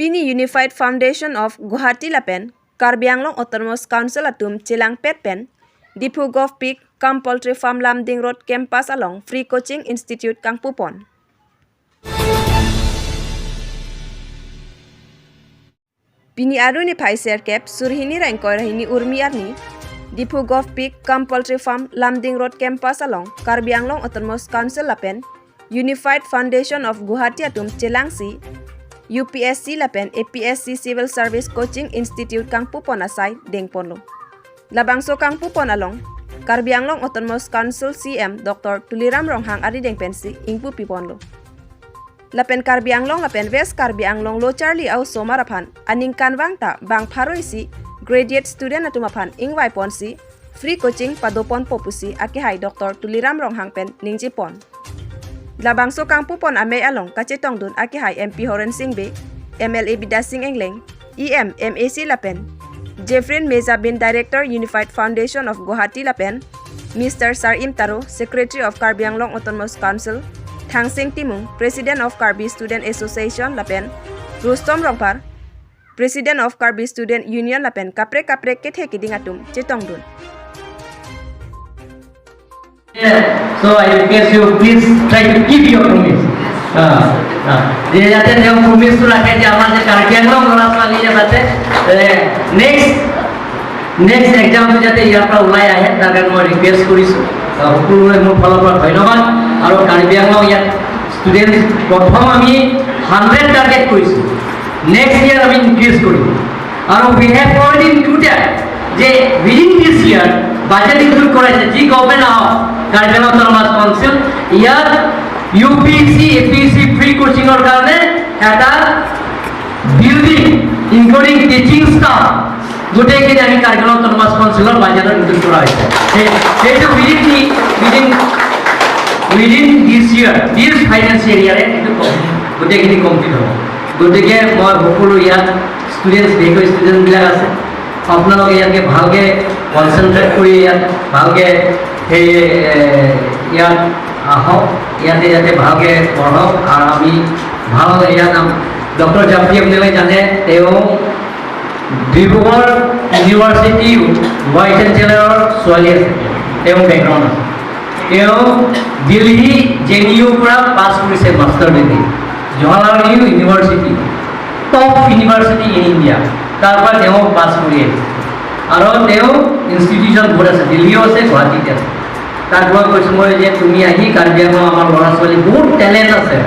Pini Unified Foundation of Guwahati Lapen, Karbi Anglong Autonomous Council Atum Chilang Petpen, Dipu Golf Peak, Kam Poultry Farm Lamding Road Campus along Free Coaching Institute Kangpupon. Pini Aruni Paiser Cap, Surhini Rankoirahini Urmi Arni, Dipu Golf Peak, Kam Poultry Farm Lamding Road Campus along Karbi Anglong Autonomous Council Lapen, Unified Foundation of Guwahati Atum Chilang Si, UPSC Lapen APSC Civil Service Coaching Institute Kangpupon asai Dengponlo. Labangso Kangpupon along Karbi Anglong Autonomous Council CM Dr. Tuliram Ronghang Ari Dengpensi Ingpu Piponlo. Lapen Karbi Anglong Lapen West Karbi Anglong Lo Charlie Au Somarapan Aning Kanwang Ta Bang Paroisi Graduate Student Atumapan Ingwai Ponsi Free Coaching Padopon Popusi Akihai Dr. Tuliram Ronghang Pen Ningjipon. Labangso Kangpupon Amay Along Kacetong Dun Akihai MP Horen Singbe MLA Bidasing Engleng EM MAC Lapen Jeffrin Meza Bin Director Unified Foundation of Guwahati Lapen Mr. Sarim Taro Secretary of Karbi Anglong Autonomous Council Thangsing Timung President of Karbi Student Association Lapen Rustom Rongpar President of Karbi Student Union Lapen Kapre Kethe Kidingatum Cetong Dun. So I request you please try to keep your promise. ये जाते हैं हम promise तो रखें कि हमारे कार्य में हम लोग वाली ये बातें next exam तो जाते यहाँ पर उलाय आए हैं ताकि मैं request करी सो पूरे मुझे follow कर भाई ना बात और कार्य में हम ये students प्रथम हमी 100 target करी सो next year हमी increase करी और we have already included J within this year budget include करा है जी government आओ Karbi Anglong Autonomous Council ইয়াত UPSC APSC free coaching or karone eta building including teaching staff gote ke jani Karbi Anglong Autonomous Council or budget include kora hoyse eto within this year this financial year eto gote ke complete hobo gote ke moi hopolo ইয়াত students beko student bilak ase আপোনালোক ইয়াকে ভালকে concentrate কৰি ইয়াত ভালকে সেই ইয়াত আহক ইয়াতে যাতে ভালকে পঢ়ক আৰু আমি ভাল ইয়াত ডক্টৰ জাফি আপোনালোকে জানে তেওঁ ডিব্ৰুগড় ইউনিভাৰ্চিটি ভাইচ চেঞ্চেলৰৰ ছোৱালী আছে তেওঁ বেকগ্ৰাউণ্ড আছে তেওঁ দিল্লী জেএনইউৰ পৰা পাছ কৰিছে master degree Jawaharlal Nehru university top university in India তাৰ পৰা তেওঁ পাছ কৰি আহিছে আৰু তেওঁ ইনষ্টিটিউচন বহুত আছে দিল্লীও আছে গুৱাহাটীত আছে তাক মই কৈছোঁ মই যে তুমি আহি কাৰ্বি আংলং আমাৰ ল'ৰা ছোৱালী বহুত টেলেণ্ট আছে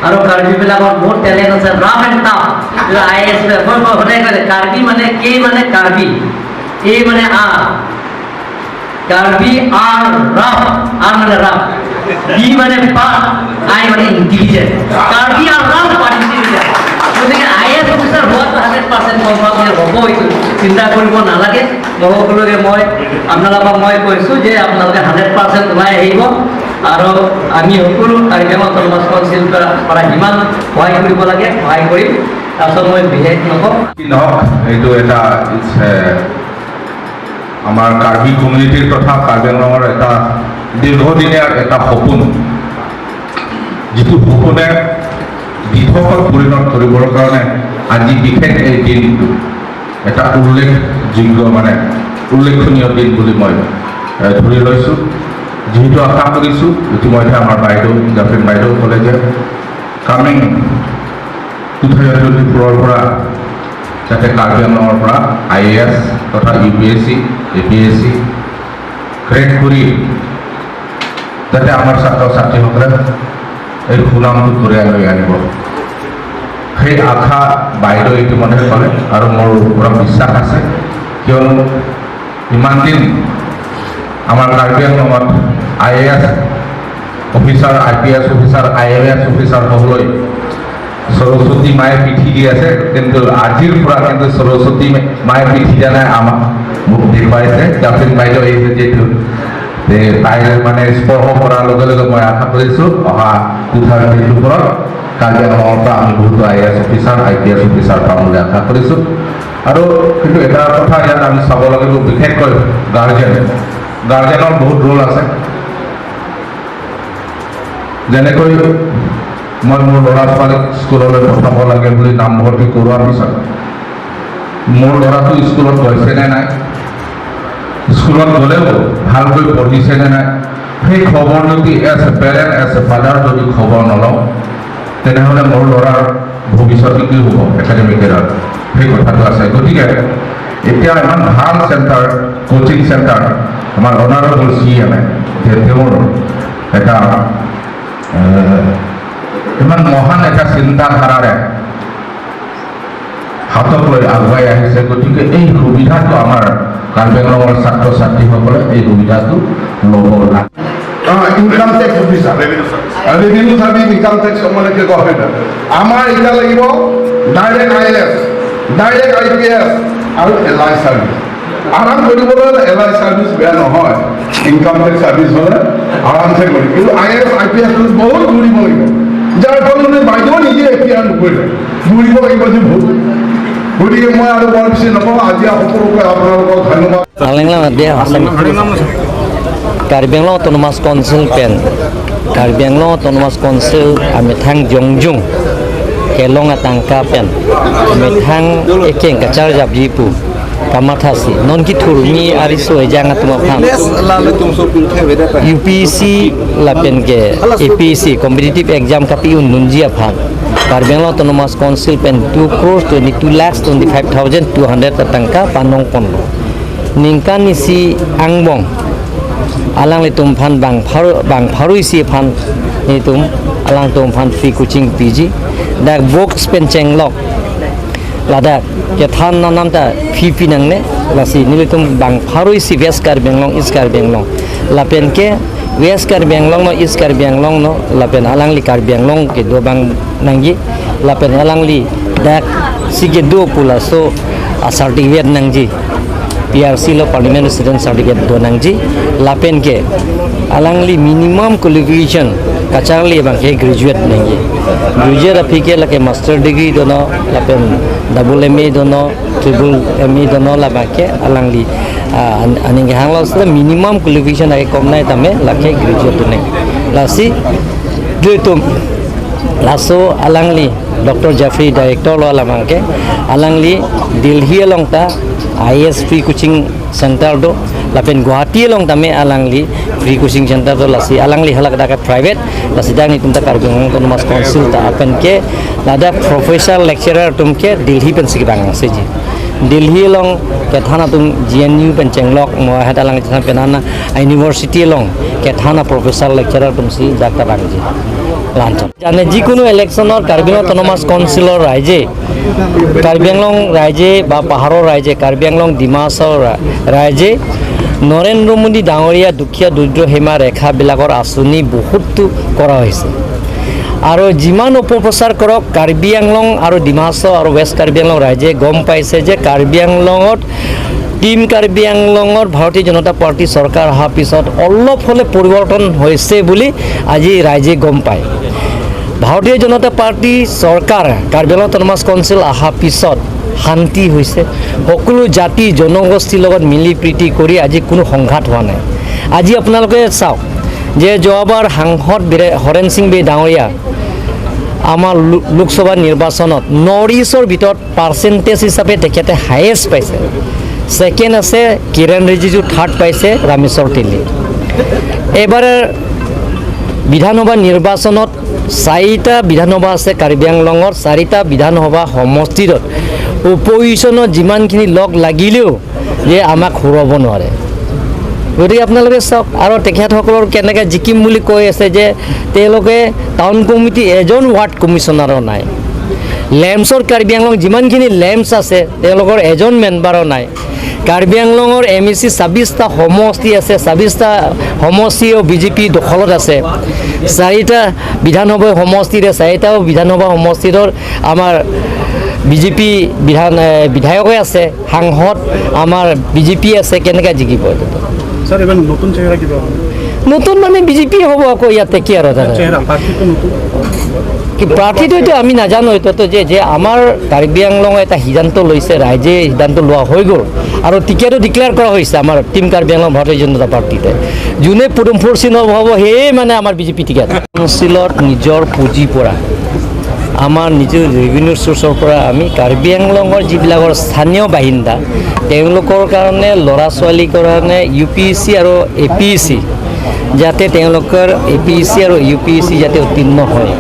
আৰু কাৰ্বিবিলাকৰ বহুত টেলেণ্ট আছে ৰাফ এণ্ড টাফ IAS মই সদায় কয় কাৰ্বি মানে কে মানে কাৰ্বি এ মানে R Karbi R rough R মানে ৰাফ বি মানে পা আই মানে intelligent Karbi R rough participate গতিকে IAS অফিচাৰ হোৱাটো 100% কনফাৰ্ম হ'ব এইটো চিন্তা কৰিব নালাগে সকলোকে মই আপোনালোকক মই কৈছোঁ যে আপোনালোকে 100% ওলাই আহিব আৰু আমি সকলো Karbi Anglong Autonomous Council পৰা যিমান সহায় কৰিব লাগে সহায় কৰিম তাৰপিছত মই বিশেষ নকওঁ এইটো এটা আমাৰ কাৰ্বি কমিউনিটিৰ তথা Karbi Anglongৰ এটা দীৰ্ঘদিনীয়া এটা সপোন যিটো সপোনে দিঠকত পৰিণত কৰিবৰ কাৰণে আজি বিশেষ এই দিনটো এটা উল্লেখনীয় দিন বুলি মই ধৰি লৈছোঁ যিহেতু আশা কৰিছোঁ ইতিমধ্যে আমাৰ বাইদেউ জাফিন বাইদেউ ক'লে যে কামিং 2024 পৰা যাতে Karbi Anglongৰ পৰা IAS তথা UPSC APSC ক্ৰেক কৰি যাতে আমাৰ ছাত্ৰ ছাত্ৰীসকলে এই সুনামটো কঢ়িয়াই লৈ আনিব সেই আশা বাইদেউ ইতিমধ্যে ক'লে আৰু মোৰ পুৰা বিশ্বাস আছে কিয়নো ইমান দিন আমাৰ Karbi Anglongত IAS officer IPS officer IAS officer হ'বলৈ সৰস্বতী মায়ে পিঠি দি আছে কিন্তু আজিৰ পৰা কিন্তু সৰস্বতী মায়ে পিঠি দিয়া নাই আমাক মোক দেখুৱাইছে জাফিন বাইদেউ এই যিটো তাইৰ মানে স্পৰ্শ কৰাৰ লগে লগে মই আশা কৰিছোঁ অহা 2024 Karbi Anglongৰ পৰা আমি বহুতো IAS অফিচাৰ IPS অফিচাৰ পাম বুলি আশা কৰিছোঁ আৰু কিন্তু এটা কথা ইয়াত আমি চাব লাগিব বিশেষকৈ গাৰ্জেনৰ বহুত ৰোল আছে যেনেকৈ মই মোৰ ল'ৰা ছোৱালীক স্কুললৈ পঠাব লাগে বুলি নামভৰ্তি কৰোৱাৰ পিছত মোৰ ল'ৰাটো স্কুলত গৈছেনে নাই, স্কুলত গ'লেও ভালকৈ পঢ়িছেনে নাই, সেই খবৰ যদি as a parent as a father যদি খবৰ নলওঁ তেনেহ'লে মোৰ ল'ৰাৰ ভৱিষ্যতে কি হ'ব একাডেমিকেলত, সেই কথাটো আছে। গতিকে এতিয়া ইমান ভাল চেণ্টাৰ কোচিং চেণ্টাৰ আমাৰ অনাৰেবল CM তেওঁৰ এটা ইমান মহান এটা চিন্তাধাৰাৰে হাতত লৈ আগুৱাই আহিছে। গতিকে এই সুবিধাটো আমাৰ কাৰ্বি আংলঙৰ ছাত্ৰ ছাত্ৰীসকলে এই সুবিধাটো ল'ব লাগে। Income tax officer revenue service income tax মানে কি কয় আমাৰ এতিয়া লাগিব ডাইৰেক্ট IAS ডাইৰেক্ট IPS আৰু LI চাৰ্ভিচ আৰাম কৰিবলৈ LI চাৰ্ভিচ বেয়া নহয়, ইনকাম টেক্স চাৰ্ভিচ হ'লে আৰামছে কৰি, কিন্তু IAS IPS বহুত ঘূৰিব লাগিব, যাৰ ফলত বাইদেউ নিজে এতিয়াৰ নকৰিলে ঘূৰিব লাগিব যে ভুল। গতিকে মই আৰু বৰ বেছি নকওঁ, আজি সকলোকে আপোনালোকক ধন্যবাদ। Karbi Anglong Autonomous Council pen Karbi Anglong Autonomous Council amithang jongjung kelong atangka pen amithang ekeng kachar japjipu kamathasi non ki thurmi ariso ejang atuma phang UPSC la pen ke APSC competitive exam kapi ununjia phang Karbi Anglong Autonomous Council pen 2,22,25,200 atangka panong ponlo ningkan isi angbong alang le tum phan bang pharu isi phan ni tum alang tum phan free coaching PG dak box pen chenglok lada ke than nam ta phi nang ne lasi ni le tum bang pharu isi West Karbi Anglong East Karbi Anglong la pen ke West Karbi Anglong no East Karbi Anglong no la pen alang li Karbi Anglong ke do bang nangji la pen alang li dak si ke do pula so certificate nangji PRC lo Parliament Resident Certificate donangji lapen ke alangli minimum qualification kacharli bang ke graduate nengi graduate apike la ke master degree dono lapen double MA dono triple MA dono la bake alangli aning hanglo se minimum qualification ake komnai tame la ke graduate doneng lasi duitum laso alangli Dr. Jeffrey director lo alamangke alangli Delhi alongta IAS free coaching center do lapen Guwahati long tame alangli free coaching center do lasi alangli halak daka private lasi dang itum ta Karbi Anglong Autonomous Council ta apen ke lada professor lecturer tum ke Delhi pen sig bang seji Delhi long ke thana tum GNU pen chenglok mo hata lang thana penana university long ke thana professor lecturer tum si dakta bang ji lanchon jane jikono election or Karbi Anglong Autonomous Council or raije Karbi Anglong raije ba paharo raije Karbi Anglong Dimashor raije Narendra Modi ডাঙৰীয়া দুখীয়া দৰিদ্ৰ সীমা ৰেখা বিলাকৰ আঁচনি বহুতো কৰা হৈছে আৰু যিমান অপপ্ৰচাৰ কৰক কাৰ্বি আংলং আৰু ডিমাছৰ আৰু ৱেষ্ট কাৰ্বি আংলং ৰাইজে গম পাইছে যে কাৰ্বি আংলঙত টিম কাৰ্বি আংলঙৰ ভাৰতীয় জনতা পাৰ্টি চৰকাৰ অহাৰ পিছত অলপ হ'লে পৰিৱৰ্তন হৈছে বুলি আজি ৰাইজে গম পায় ভাৰতীয় জনতা পাৰ্টি চৰকাৰ কাৰ্বি আংলং অটোনমাছ কাউন্সিল অহাৰ পিছত শান্তি হৈছে সকলো জাতি জনগোষ্ঠীৰ লগত মিলি প্ৰীতি কৰি আজি কোনো সংঘাত হোৱা নাই আজি আপোনালোকে চাওক যে যোৱাবাৰ সাংসদ হৰেণ সিং বে ডাঙৰীয়া আমাৰ লোকসভা নিৰ্বাচনত নৰ্থ ইষ্টৰ ভিতৰত পাৰ্চেণ্টেজ হিচাপে তেখেতে হাইয়েষ্ট পাইছে সেকেন্ড আছে কিৰণ ৰিজিজু থাৰ্ড পাইছে ৰামেশ্বৰ তেলী এবাৰ বিধানসভা নিৰ্বাচনত 4টা বিধানসভা আছে কাৰ্বি আংলঙৰ 4টা বিধানসভা সমষ্টিত অপজিশ্যনৰ যিমানখিনি লগ লাগিলেও যে আমাক হৰাব নোৱাৰে গতিকে আপোনালোকে চাওক আৰু তেখেতসকলৰ কেনেকৈ জিকিম বুলি কৈ আছে যে তেওঁলোকে টাউন কমিটি এজন ৱাৰ্ড কমিশ্যনাৰো নাই লেম্পছৰ কাৰ্বি আংলং যিমানখিনি লেম্পছ আছে তেওঁলোকৰ এজন মেম্বাৰো নাই কাৰ্বি আংলঙৰ MEC 26টা সমষ্টি আছে 26টা সমষ্টিও বিজেপি দখলত আছে 4টা বিধানসভা সমষ্টিৰে 4টা বিধানসভা সমষ্টিৰ আমাৰ বিজেপি বিধায়কে আছে সাংসদ আমাৰ বিজেপি আছে কেনেকৈ জিকিব স্যাৰ এবাৰ নতুন চেহাৰা কিবা নতুন মানে বিজেপি হ'ব আকৌ ইয়াতে কি আৰু চেহাৰা পাৰ্টি তো নতুন কি প্ৰাৰ্থীটো এইটো আমি নাজানো এইটো যে আমাৰ কাৰ্বি আংলং এটা সিদ্ধান্ত লৈছে ৰাইজে সিদ্ধান্ত লোৱা হৈ গ'ল আৰু টিকেটো ডিক্লেয়াৰ কৰা হৈছে আমাৰ টিম কাৰ্বি আংলং ভাৰতীয় জনতা পাৰ্টীতে যোনে পদুম ফৰচিন হ'ব সেয়ে মানে আমাৰ বিজেপি টিকেট কাউন্সিলত নিজৰ পুঁজিৰ পৰা আমাৰ নিজৰ ৰেভিনিউ চ'ৰ্চৰ পৰা আমি কাৰ্বি আংলঙৰ যিবিলাকৰ স্থানীয় বাসিন্দা তেওঁলোকৰ কাৰণে ল'ৰা ছোৱালীৰ কাৰণে UPSC আৰু APSC যাতে তেওঁলোকৰ APSC আৰু UPSC যাতে উত্তীৰ্ণ হয়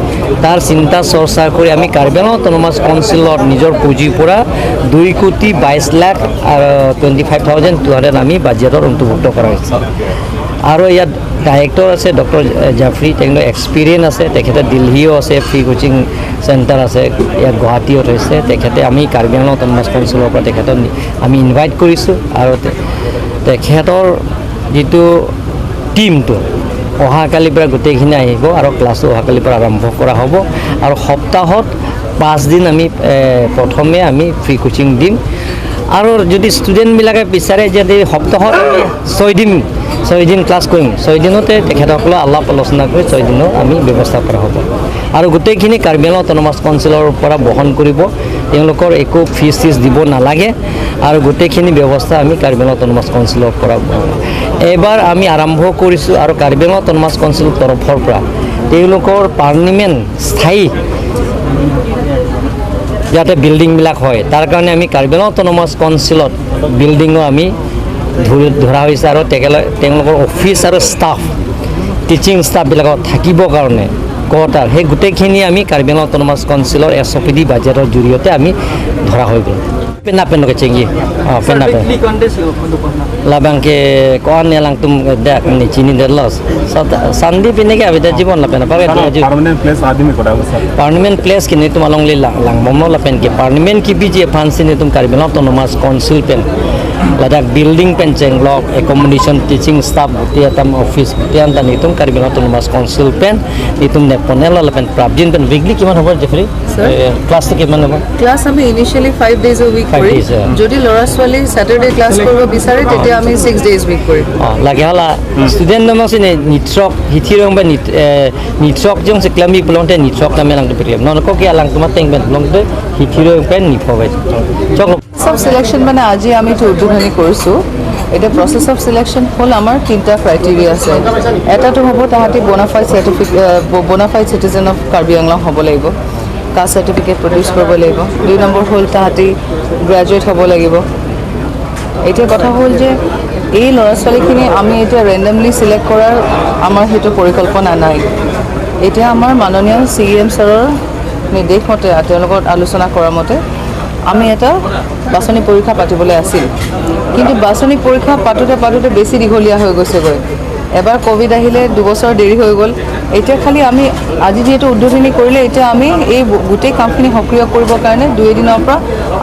তাৰ চিন্তা চৰ্চা কৰি আমি কাৰ্বি আংলং অট'নমাছ কাউন্সিলত নিজৰ পুঁজিৰ পৰা 2,22,25,200 আমি বাজেটত অন্তৰ্ভুক্ত কৰা হৈছে আৰু ইয়াত ডাইৰেক্টৰ আছে ডক্টৰ জাফ্ৰী তেখেতৰ এক্সপিৰিয়েঞ্চ আছে তেখেতে দিল্লীও আছে ফ্ৰী কোচিং চেণ্টাৰ আছে ইয়াত গুৱাহাটীত হৈছে তেখেতে আমি কাৰ্বি আংলং অট'নমাছ কাউন্সিলৰ পৰা তেখেতক আমি ইনভাইট কৰিছোঁ আৰু তেখেতৰ যিটো টিমটো অহাকালিৰ পৰা গোটেইখিনি আহিব আৰু ক্লাছো অহাকালিৰ পৰা আৰম্ভ কৰা হ'ব আৰু সপ্তাহত 5 দিন আমি প্ৰথমে আমি ফ্ৰী কোচিং দিম আৰু যদি ষ্টুডেণ্টবিলাকে বিচাৰে যে সপ্তাহত 6 দিন ক্লাছ কৰিম 6 দিনতে তেখেতসকলে আলাপ আলোচনা কৰি 6 দিনৰ আমি ব্যৱস্থা কৰা হ'ব আৰু গোটেইখিনি কাৰ্বি আংলং অট'নমাছ কাউন্সিলৰ পৰা বহন কৰিব তেওঁলোকৰ একো ফিজ দিব নালাগে আৰু গোটেইখিনি ব্যৱস্থা আমি কাৰ্বি আংলং অট'নমাছ কাউন্সিলৰ পৰা এইবাৰ আমি আৰম্ভ কৰিছোঁ আৰু কাৰ্বি আংলং অট'নমাছ কাউন্সিলৰ তৰফৰ পৰা তেওঁলোকৰ পাৰ্লিমেণ্ট স্থায়ী যাতে বিল্ডিংবিলাক হয় তাৰ কাৰণে আমি কাৰ্বি আংলং অট'নমাছ কাউন্সিলত বিল্ডিঙো আমি ধৰা হৈছে আৰু তেওঁলোকৰ অফিচ আৰু ষ্টাফ টিচিং ষ্টাফবিলাকত থাকিবৰ কাৰণে কোৱাৰ্টাৰ সেই গোটেইখিনি আমি কাৰ্বি আংলং অট'নমাছ কাউন্সিলৰ SOPD বাজেটৰ জৰিয়তে আমি ধৰা হৈ গ'ল PAN ke cenggi pen labang ke koan yang tum dak ni chini delos sandi pine ke abida jibon la pen pakai permanent place आदि में कोड़ा sir parliament place kini tum along le lang momo la pen ke parliament ki biji fansi ni tum Karbi Aংলং autonomous council pen ladak building pen cenglok accommodation teaching staff tiatam office tian tan itum Karbi Aংলং autonomous council pen itum neponel la pen prabjin pen weekly kiman hobo Jeffrey class to kiman hobo class আমি initially 5 days week 5 করি days, যদি ল'ৰা ছোৱালী স্যাটাৰডে class কৰিব বিচাৰে তেতিয়া আমি 6 days week কৰিম lagi hala student nama sini nitrok hitirong ba nitrok jong seklami pelong te nitrok kami lang diperiam non ko ki alang tuma teng ben pelong te hitirong pen ni provide chok সব selection মানে আজি আমি তো উদ্বোধনী কৰিছো এটা process of selection হল আমাৰ তিনটা ক্ৰাইটেৰিয়া আছে এটাটো হ'ব তাহাঁতি bona fide citizen of Karbi Anglong হ'ব লাগিব কাষ্ট সাৰ্টিফিকেট প্ৰডিউস কৰিব লাগিব 2 নম্বৰ হল তাহাঁতি গ্ৰেজুৱেট হ'ব লাগিব এতিয়া কথা হ'ল যে এই ল'ৰা ছোৱালীখিনি আমি এতিয়া ৰেন্ডমলি সিলেক্ট কৰাৰ আমাৰ হেতু পৰিকল্পনা নাই এতিয়া আমাৰ মাননীয় CM ছাৰৰ নিৰ্দেশ মতে তেওঁলোকৰ আলোচনা কৰা মতে আমি এটা বাছনি পৰীক্ষা পাতিবলৈ আছিল কিন্তু বাছনি পৰীক্ষা পাতোতে বেছি দীঘলীয়া হৈ গৈছেগৈ এবাৰ কোভিড আহিলে 2 বছৰ দেৰি হৈ গ'ল এতিয়া খালি আমি আজি যেটো উদ্বোধনী কৰিলে এতিয়া আমি এই গোটেই কামখিনি সক্ৰিয় কৰিবৰ কাৰণে 2 দিনৰ পৰা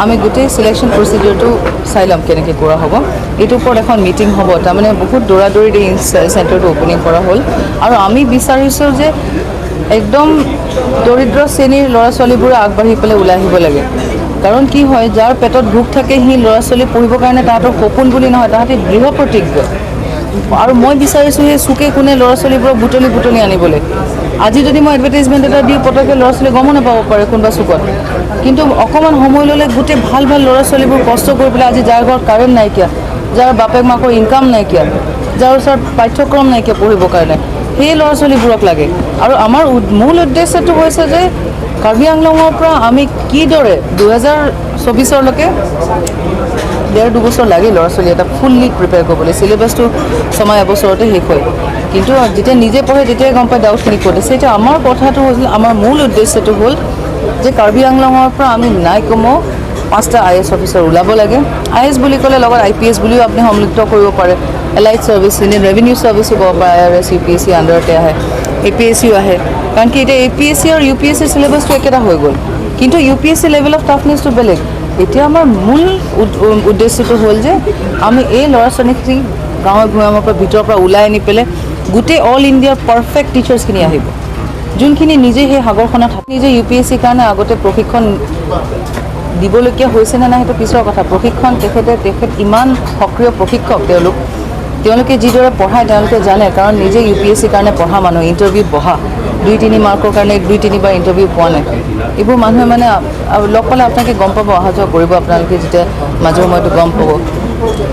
আমি গোটেই সিলেকশন প্ৰসিডিউৰটো চাইলাম কেনেকৈ কৰা হ'ব এইটো ওপৰত এখন মিটিং হ'ব তাৰ মানে বহুত দৌৰাদৌৰি এই চেণ্টাৰটো ওপেনিং কৰা হ'ল আৰু আমি বিচাৰিছোঁ যে একদম দৰিদ্ৰ শ্ৰেণীৰ ল'ৰা ছোৱালীবোৰ আগবাঢ়ি পেলাই ওলাই আহিব লাগে কাৰণ কি হয় যাৰ পেটত ভোক থাকে হি ল'ৰা ছোৱালী পঢ়িবৰ কাৰণে তাহাঁতৰ সপোন বুলি নহয় তাহাঁতি দৃঢ় প্ৰতিজ্ঞ আৰু মই বিচাৰিছোঁ এই চুকে কোনে ল'ৰা ছোৱালীবোৰক বুটলি আনিবলৈ আজি যদি মই এডভাৰটাইজমেণ্ট এটা দিওঁ পটককৈ ল'ৰা ছোৱালী গম নাপাব পাৰে কোনোবা চুকত কিন্তু অকণমান সময় ল'লে গোটেই ভাল ল'ৰা ছোৱালীবোৰ কষ্ট কৰি পেলাই আজি যাৰ ঘৰত কাৰেণ্ট নাইকিয়া যাৰ বাপেক মাকৰ ইনকাম নাইকিয়া যাৰ ওচৰত পাঠ্যক্ৰম নাইকিয়া পঢ়িবৰ কাৰণে সেই ল'ৰা ছোৱালীবোৰক লাগে আৰু আমাৰ মূল উদ্দেশ্যটো হৈছে যে কাৰ্বি আংলঙৰ পৰা আমি কিদৰে 2024লৈকে 1.5 বছৰ লাগে ল'ৰা ছোৱালী এটা ফুল্লি প্ৰিপেয়াৰ কৰিবলৈ চিলেবাছটো সময় এবছৰতে শেষ হয় কিন্তু যেতিয়া নিজে পঢ়ে তেতিয়াই গম পায় ডাউটখিনি ক'ত আছে এতিয়া আমাৰ কথাটো হ'ল আমাৰ মূল উদ্দেশ্যটো হ'ল যে কাৰ্বি আংলঙৰ পৰা আমি নাই কমেও 5টা IAS অফিচাৰ ওলাব লাগে IAS বুলি ক'লে লগত IPS বুলিও আপুনি সংযুক্ত কৰিব পাৰে এলাইট চাৰ্ভিচ ইনে ৰেভিনিউ চাৰ্ভিচ হ'ব পাৰে IRS UPSC আণ্ডাৰতে আহে APSCও আহে কাৰণ কি এতিয়া APSC আৰু UPSC চিলেবাছটো একেটা হৈ গ'ল কিন্তু UPSC লেভেল অফ টাফনেছটো বেলেগ এতিয়া আমাৰ মূল উদ্দেশ্যটো হ'ল যে আমি এই ল'ৰা ছোৱালীখিনি গাঁৱে ভূঞামৰ পৰা ভিতৰৰ পৰা ওলাই আনি পেলাই গোটেই অল ইণ্ডিয়াৰ পাৰফেক্ট টিচাৰ্ছখিনি আহিব যোনখিনি নিজে সেই সাগৰখনত নিজে UPSC কাৰণে আগতে প্ৰশিক্ষণ দিবলগীয়া হৈছে নে নাই সেইটো পিছৰ কথা প্ৰশিক্ষণ তেখেত ইমান সক্ৰিয় প্ৰশিক্ষক তেওঁলোকে যিদৰে পঢ়ায় তেওঁলোকে জানে কাৰণ নিজে UPSC কাৰণে পঢ়া মানুহ ইণ্টাৰভিউত বহা 2-3 মাৰ্কৰ কাৰণে 2-3বাৰ ইণ্টাৰভিউ পোৱা নাই এইবোৰ মানুহে মানে লগ পালে আপোনালোকে গম পাব অহা যোৱা কৰিব আপোনালোকে যেতিয়া মাজে সময়টো গম পাব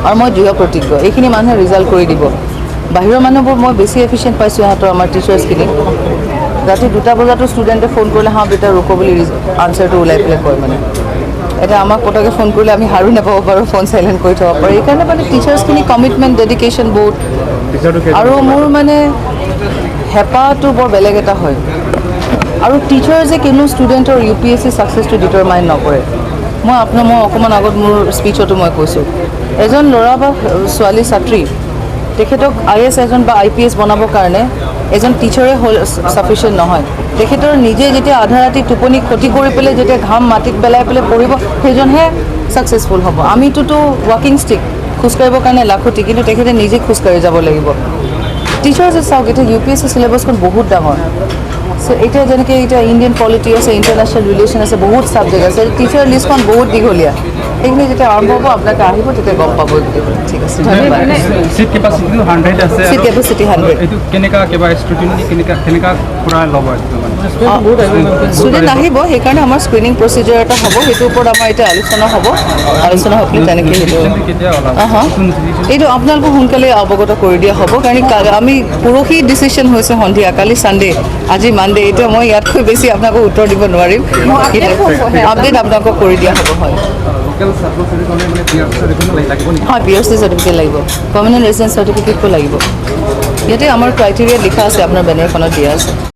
আৰু মই দৃঢ় প্ৰতিজ্ঞ এইখিনি মানুহে ৰিজাল্ট কৰি দিব বাহিৰৰ মানুহবোৰ মই বেছি এফিচিয়েণ্ট পাইছোঁ ইহঁতৰ আমাৰ টিচাৰ্ছখিনি ৰাতি 2টা বজাতো ষ্টুডেণ্টে ফোন কৰিলে হাঁ বেটা ৰুকো বুলি আনচাৰটো ওলাই পেলাই কয় মানে এটা আমাক পটককৈ ফোন কৰিলে আমি হাৰো নাপাব পাৰোঁ ফোন চাইলেণ্ট কৰি থ'ব পাৰোঁ এইকাৰণে মানে টিচাৰ্ছখিনি কমিটমেণ্ট ডেডিকেশ্যন বহুত আৰু মোৰ মানে হেঁপাহটো বৰ বেলেগ এটা হয় আৰু টিচাৰ যে কোনো ষ্টুডেণ্টৰ UPSC ছাকচেছটো ডিটাৰমাইন নকৰে মই অকণমান আগত মোৰ স্পীচতো মই কৈছোঁ এজন ল'ৰা বা ছোৱালী ছাত্ৰী তেখেতক IAS এজন বা IPS বনাবৰ কাৰণে এজন টিচাৰে হ'ল ছাফিচিয়েণ্ট নহয় তেখেতৰ নিজে যেতিয়া আধা ৰাতি টোপনি ক্ষতি কৰি পেলাই যেতিয়া ঘাম মাটিত পেলাই পেলাই পঢ়িব সেইজনহে ছাকচেছফুল হ'ব আমিতোতো ৱাকিং ষ্টিক খোজকাঢ়িবৰ কাৰণে লাখুটি কিন্তু তেখেতে নিজে খোজকাঢ়ি যাব লাগিব টিচাৰ্ছে চাওক এতিয়া UPSC চিলেবাছখন বহুত ডাঙৰ এতিয়া যেনেকৈ এতিয়া ইণ্ডিয়ান পলিটি আছে ইণ্টাৰনেশ্যনেল ৰিলেশ্যন আছে বহুত ছাবজেক্ট আছে টিচাৰ লিষ্টখন বহুত দীঘলীয়া সেইখিনি যেতিয়া আৰম্ভ হ'ব আপোনালোকে আহিব তেতিয়া গম পাব ঠিক আছে ধন্যবাদ সিট কেপাচিটি 100 আছে চিট কেপাচিটি 100 এইটো কেনেকা কিবা ষ্টুডেণ্ট কেনেকা পৰা ল'ব ষ্টুডেণ্ট আহিব সেইকাৰণে আমাৰ স্ক্ৰিনিং প্ৰচিডিউৰ এটা হ'ব সেইটোৰ ওপৰত আমাৰ এতিয়া আলোচনা হৈ পেলাই তেনেকৈ সেইটো এইটো আপোনালোকক সোনকালে অৱগত কৰি দিয়া হ'ব কাৰণ আমি পৰহি ডিচিশ্যন হৈছে সন্ধিয়া কালি ছানডে আজি মানডে এতিয়া মই ইয়াতকৈ বেছি আপোনালোকক উত্তৰ দিব নোৱাৰিম আপডেট আপোনালোকক কৰি দিয়া হ'ব হয় PRC চাৰ্টিফিকেট লাগিব পাৰ্মানেণ্ট ৰেজিডেন্স চাৰ্টিফিকেটটো লাগিব ইয়াতে আমাৰ ক্ৰাইটেৰিয়া লিখা আছে আপোনাৰ বেনাৰখনত দিয়া আছে